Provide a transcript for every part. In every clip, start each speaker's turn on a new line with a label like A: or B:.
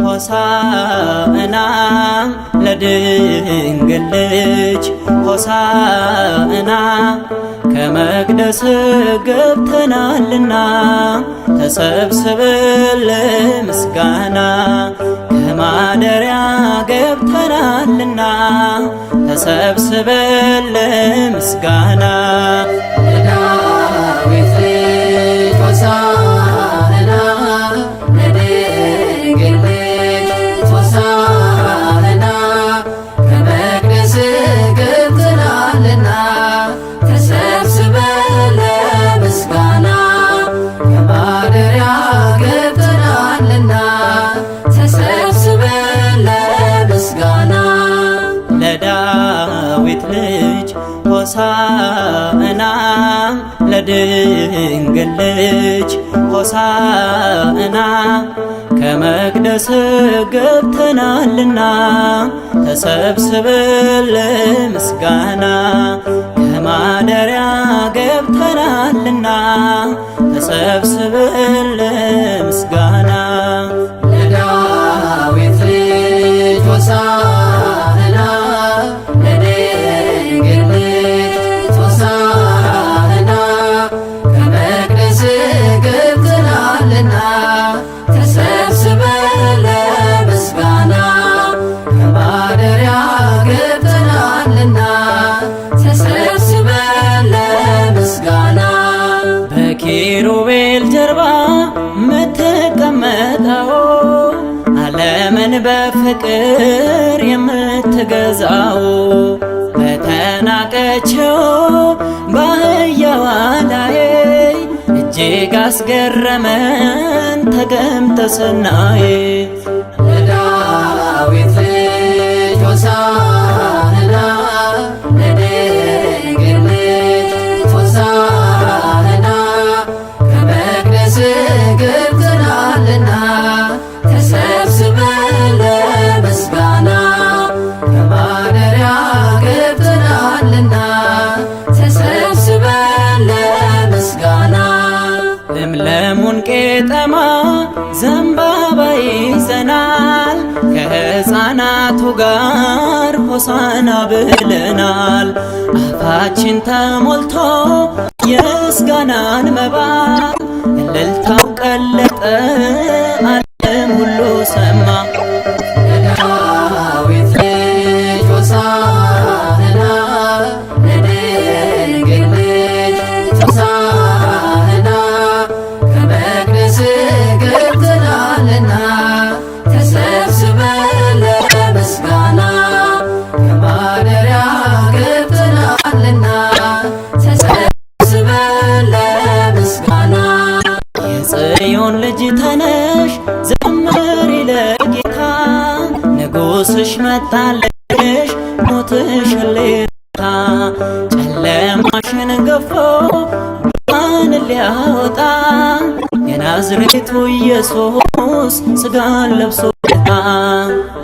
A: ሆሳዕና ለድንግል ልጅ ሆሳዕና ከመቅደስ ገብተናልና ተሰብስበን ለምስጋና ከማደሪያ ገብተናልና ተሰብስበን ለምስጋና
B: ለዳዊት ልጅ ሆሳዕና ለድንግል ልጅ ሆሳዕና ከመቅደስ ገብተናልና ተሰብስበን ለምስጋና ከማደሪያ ገብተናልና ተሰብስበን ለምስጋና
A: ለዳዊት ልጅ ሆሳዕና ለድንግል ልጅ ሆሳዕና ከመቅደስ ገብተናልና ተሰብስበን ለምስጋና ከማደሪያ ገብተናልና ተሰብስበን ለምስጋና
B: ለዳዊት ልጅ ሆሳዕና ለድንግል ልጅ ሆሳዕና ከመቅደስ ገብተናልና ተሰብስበን ለምስጋና ከማደሪያ ገብተናልና ተሰብስበን ለምስጋና
A: በኪሩቤል ጀርባ ምትቀመጠው ዓለምን በፍቅር የምትገዛው በተናቀችው በአህያዋ ላይ እጅግ አስገረመን ተገምተ ስናይ
B: ለዳዊት ልጅ ሆሳዕና ለድንግል ልጅ ሆሳዕና ከመቅደስ ገብተናልና ተሰብስበን ለምስጋና ከማደሪያ ገብተናልና ተሰብስበን ለምስጋና
A: ለምለሙን ቄጠማ ዘንባባ ይዘናል ከሕፃናቱ ጋር ሆሳዕና ብለናል። አፋችን ተሞልቶ የምስጋናን መባ እልልታው ቀለጠ ዓለም ሁሉ ሰማ።
B: ለዳዊት ልጅ ሆሳዕና ለድንግል ልጅ ሆሳዕና ከመቅደስ ገብተናልና ተሰብስበን ለምስጋና ከማደሪያ ገብተናልና ተሰብስበን ለምስጋና
A: የጽዮን ልጅ ተነሽ ዘምሪ ለጌታ ንጉሥሽ መጣልሽ ሞትሽ ሌታ ጨለማሽን ገፎ ብርሃን ሊያወጣ የናዝሬቱ ኢየሱስ ሥጋን ለብሶ መጣ።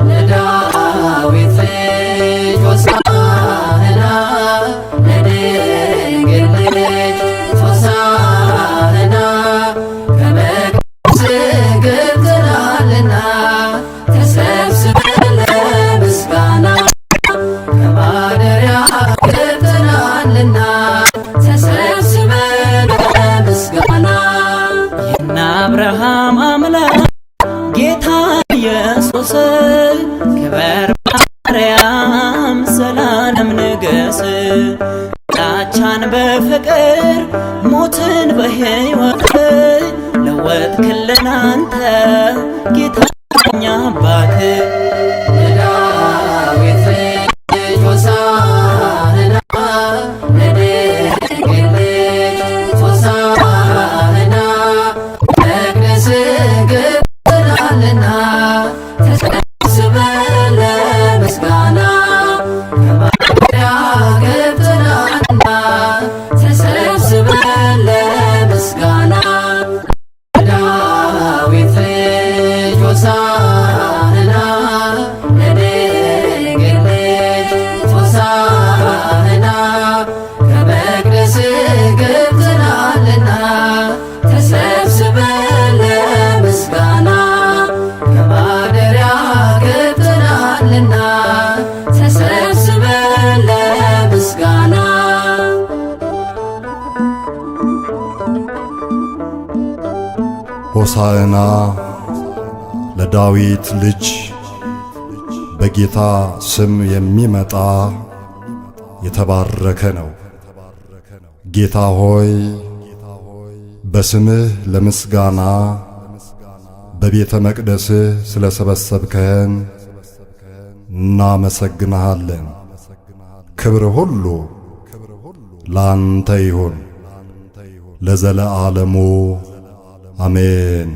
B: ለዳዊት ልጅ ሆሳዕና ለድንግል ልጅ ሆሳዕና ከመቅደስ ገብተናልና ተሰብስበን ለምስጋና ከማደሪያ ገብተናልና ተሰብስበን ለምስጋና
A: የእነ አብርሃም አምላክ ጌታ ኢየሱስ ክበር በአርያም ዘላለም ንገስ። ጥላቻን በፍቅር ሞትን በሕይወት ለወጥክልን አንተ ጌታ እኛ አባት።
B: ለዳዊት ልጅ ሆሳዕና ለድንግል ልጅ ሆሳዕና ከመቅደስ ገብተናልና ተሰብስበን ለምስጋና ከማደሪያ ገብተናልና ተሰብስበን ለምስጋና ለዳዊት ልጅ ሆሳዕና ለድንግል ልጅ ሆሳዕና ከመቅደስ ገብተናልና ተሰብስበን ለምስጋና
C: ሆሳዕና ለዳዊት ልጅ በጌታ ስም የሚመጣ የተባረከ ነው። ጌታ ሆይ በስምህ ለምስጋና በቤተ መቅደስህ ስለ ሰበሰብከን እናመሰግንሃለን። ክብር ሁሉ ላንተ ይሁን ለዘለዓለሙ አሜን።